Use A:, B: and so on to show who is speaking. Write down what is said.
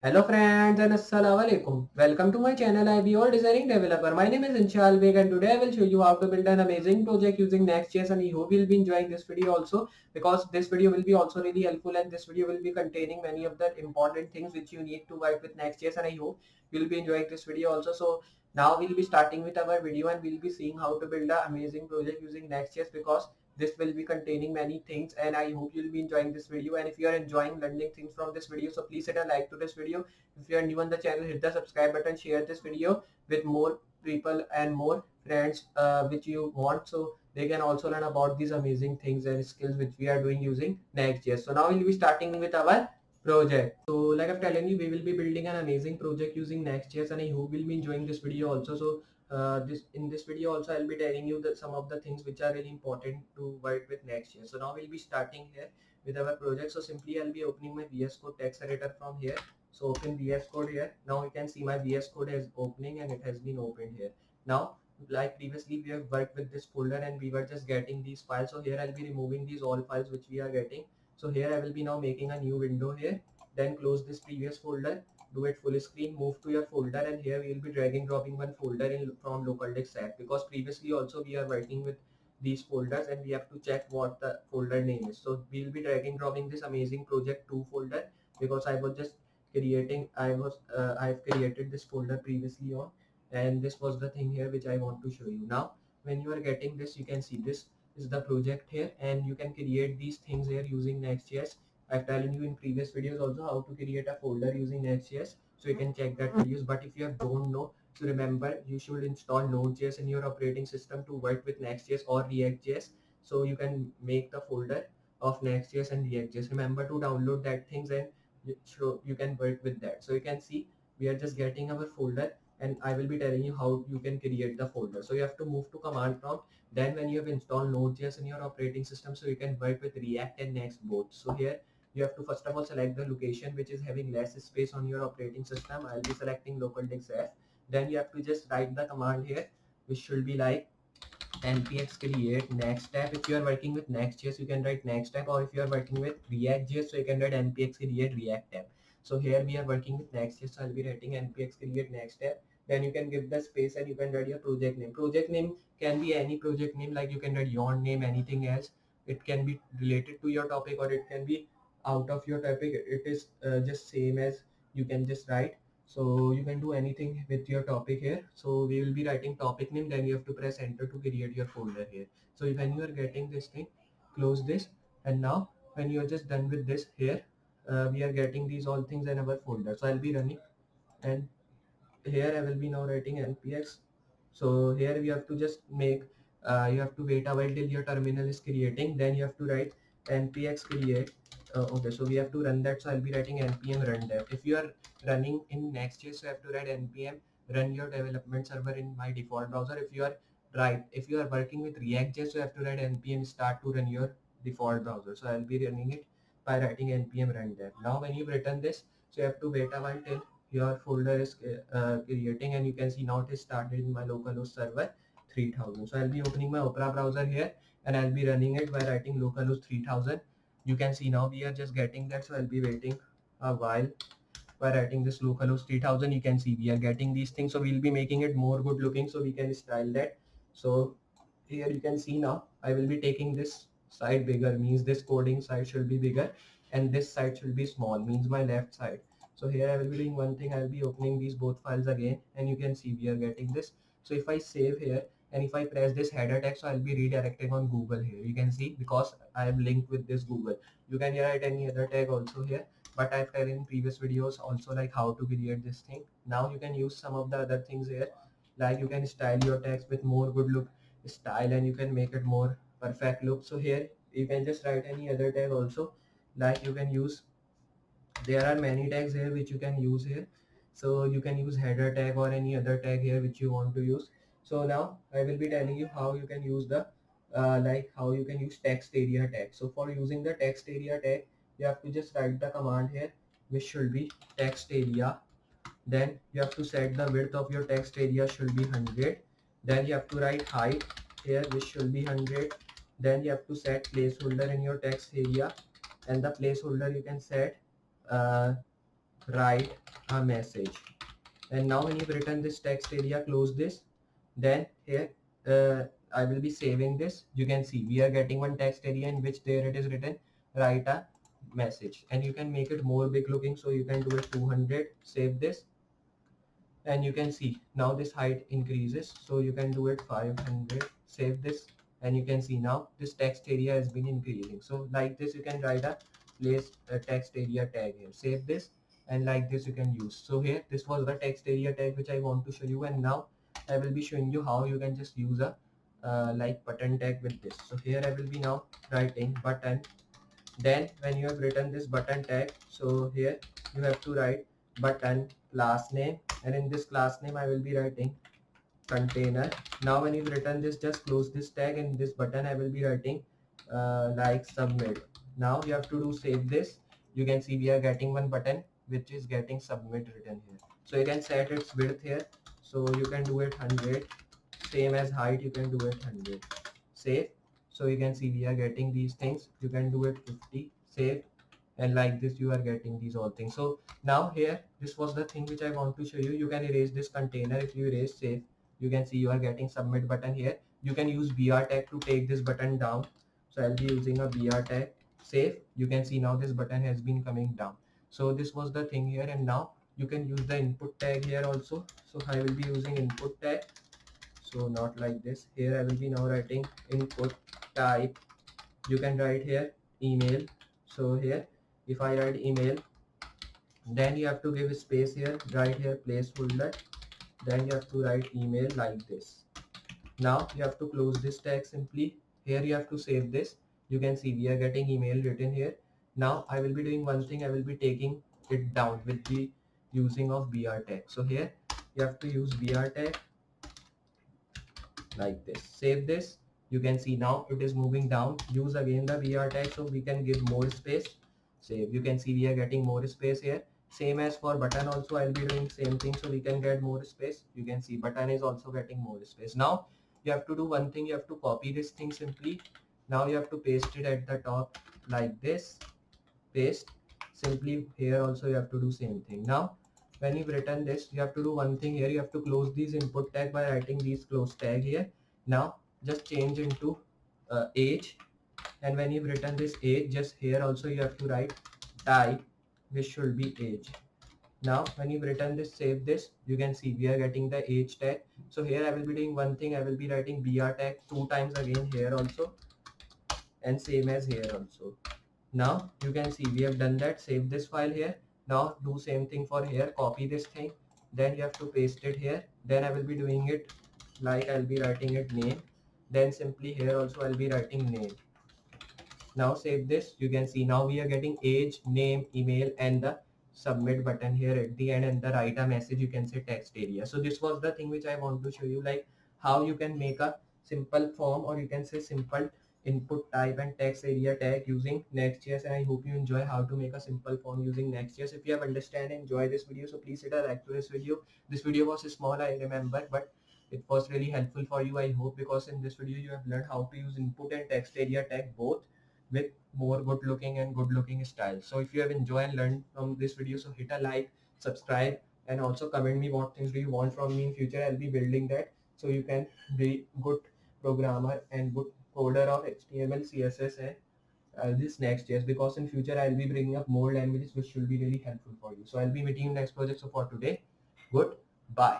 A: Hello friends and assalamu alaikum. Welcome to my channel IBO Designing Developer. My name is Inshal Beg and today I will show you how to build an amazing project using Next.js, and I hope you will be enjoying this video also, because this video will be also really helpful and this video will be containing many of the important things which you need to work with Next.js, and I hope you will be enjoying this video also. So now we'll be starting with our video and we'll be seeing how to build an amazing project using Next.js, because this will be containing many things and I hope you'll be enjoying this video. And if you are enjoying learning things from this video, so please hit a like to this video. If you are new on the channel, hit the subscribe button, share this video with more people and more friends which you want, so they can also learn about these amazing things and skills which we are doing using Next.js. So now we'll be starting with our project. So like I'm telling you, we will be building an amazing project using Next.js, and I hope you'll be enjoying this video also. So this in this video also I'll be telling you that some of the things which are really important to work with Next.js. So now we'll be starting here with our project. So simply I'll be opening my VS Code text editor from here. So open VS Code here. Now you can see my VS Code is opening and it has been opened here. Now like previously we have worked with this folder and we were just getting these files. So here I'll be removing these all files which we are getting. So here I will be now making a new window here. Then close this previous folder, do it full screen, move to your folder, and here we will be dragging dropping one folder in from local disk set, because previously also we are working with these folders and we have to check what the folder name is. So we will be dragging dropping this amazing project 2 folder, because I was just creating I've created this folder previously on, and this was the thing here which I want to show you. Now when you are getting this, you can see this is the project here, and you can create these things here using Next.js. I've told you in previous videos also how to create a folder using Next.js, so you can check that videos. But if you don't know, so remember you should install Node.js in your operating system to work with Next.js or React.js, so you can make the folder of Next.js and React.js. Remember to download that things, and so you can work with that. So you can see we are just getting our folder, and I will be telling you how you can create the folder. So you have to move to command prompt. Then when you have installed Node.js in your operating system, so you can work with React and Next both. So here you have to first of all select the location which is having less space on your operating system. I'll be selecting local disk F. Then you have to just write the command here, which should be like npx create next tab. If you are working with Next.js, you can write next tab, or if you are working with React.js, so you can write npx create React tab. So here we are working with Next.js, so I'll be writing npx create next tab. Then you can give the space and you can write your project name. Project name can be any project name, like you can write your name, anything else. It can be related to your topic or it can be out of your topic. It is just same as you can just write. So you can do anything with your topic here. So we will be writing topic name, then you have to press enter to create your folder here. So when you are getting this thing, close this. And now when you are just done with this here, we are getting these all things in our folder. So I'll be running, and here I will be now writing npx. So here we have to just make you have to wait a while till your terminal is creating. Then you have to write npx create. Okay, so we have to run that. So I'll be writing npm run dev. If you are running in Next.js, you have to write npm run your development server in my default browser. If you are working with React.js, you have to write npm start to run your default browser. So I'll be running it by writing npm run dev. Now when you've written this, so you have to wait a while till your folder is creating, and you can see now it is started in my localhost server 3000. So I'll be opening my Opera browser here and I'll be running it by writing localhost 3000. You can see now we are just getting that, so I'll be waiting a while by writing this localhost 3000. You can see we are getting these things, so we'll be making it more good looking so we can style that. So here you can see now I will be taking this side bigger, means this coding side should be bigger, and this side should be small, means my left side. So here I will be doing one thing, I'll be opening these both files again, and you can see we are getting this. So if I save here and if I press this header text, so I'll be redirecting on Google here. You can see because I am linked with this Google. You can write any other tag also here, but I've tried in previous videos also like how to create this thing. Now you can use some of the other things here, like you can style your text with more good look style and you can make it more perfect look. So here you can just write any other tag also, like you can use, there are many tags here which you can use here. So you can use header tag or any other tag here which you want to use. So now I will be telling you how you can use the like how you can use text area tag. So for using the text area tag, you have to just write the command here, which should be text area. Then you have to set the width of your text area should be 100. Then you have to write height here, which should be 100. Then you have to set placeholder in your text area, and the placeholder you can set uh, write a message. And now when you've written this text area, close this. Then here I will be saving this. You can see we are getting one text area in which there it is written write a message, and you can make it more big looking, so you can do it 200. Save this, and you can see now this height increases, so you can do it 500. Save this, and you can see now this text area has been increasing. So like this you can write a place a text area tag here. Save this, and like this you can use. So here this was the text area tag which I want to show you, and now I will be showing you how you can just use a like button tag with this. So here I will be now writing button. Then when you have written this button tag, so here you have to write button class name, and in this class name I will be writing container. Now when you've written this, just close this tag, and this button I will be writing like submit. Now you have to do save this. You can see we are getting one button which is getting submit written here. So you can set its width here, so you can do it 100. Same as height, you can do it 100. Save. So you can see we are getting these things. You can do it 50. Save, and like this you are getting these all things. So now here this was the thing which I want to show you. You can erase this container. If you erase save, you can see you are getting submit button here. You can use br tag to take this button down. So I'll be using a br tag. Save. You can see now this button has been coming down. So this was the thing here, and now you can use the input tag here also. So I will be using input tag. So not like this. Here I will be now writing input type. You can write here email. So here if I write email, then you have to give space here, write here placeholder, then you have to write email like this. Now you have to close this tag simply. Here you have to save this. You can see we are getting email written here. Now I will be doing one thing. I will be taking it down with the using of br tag. So here you have to use br tag like this. Save this. You can see now it is moving down. Use again the br tag so we can give more space. Save. You can see we are getting more space here. Same as for button also, I'll be doing same thing so we can get more space. You can see button is also getting more space. Now you have to do one thing. You have to copy this thing simply. Now you have to paste it at the top like this. Paste. Simply here also you have to do same thing. Now when you've written this, you have to do one thing here. You have to close these input tag by writing these close tag here. Now just change into age, and when you've written this age, just here also you have to write type, which should be age. Now when you've written this, save this. You can see we are getting the age tag. So here I will be doing one thing. I will be writing br tag 2 times again here also, and same as here also. Now you can see we have done that. Save this file here. Now do same thing for here. Copy this thing, then you have to paste it here. Then I will be doing it like I'll be writing it name. Then simply here also I'll be writing name. Now save this. You can see now we are getting age, name, email, and the submit button here at the end, and the write a message, you can say text area. So this was the thing which I want to show you, like how you can make a simple form, or you can say simple input type and text area tag using Next.js. And I hope you enjoy how to make a simple form using Next.js. If you have understand and enjoy this video, so please hit a like to this video. This video was small, I remember, but it was really helpful for you, I hope, because in this video you have learned how to use input and text area tag both with more good looking and good looking style. So if you have enjoyed and learned from this video, so hit a like, subscribe, and also comment me what things do you want from me in future. I'll be building that so you can be good programmer and good coder of HTML, CSS, and this Next.js, because in future I'll be bringing up more languages which should be really helpful for you. So I'll be meeting you next project. So for today, goodbye.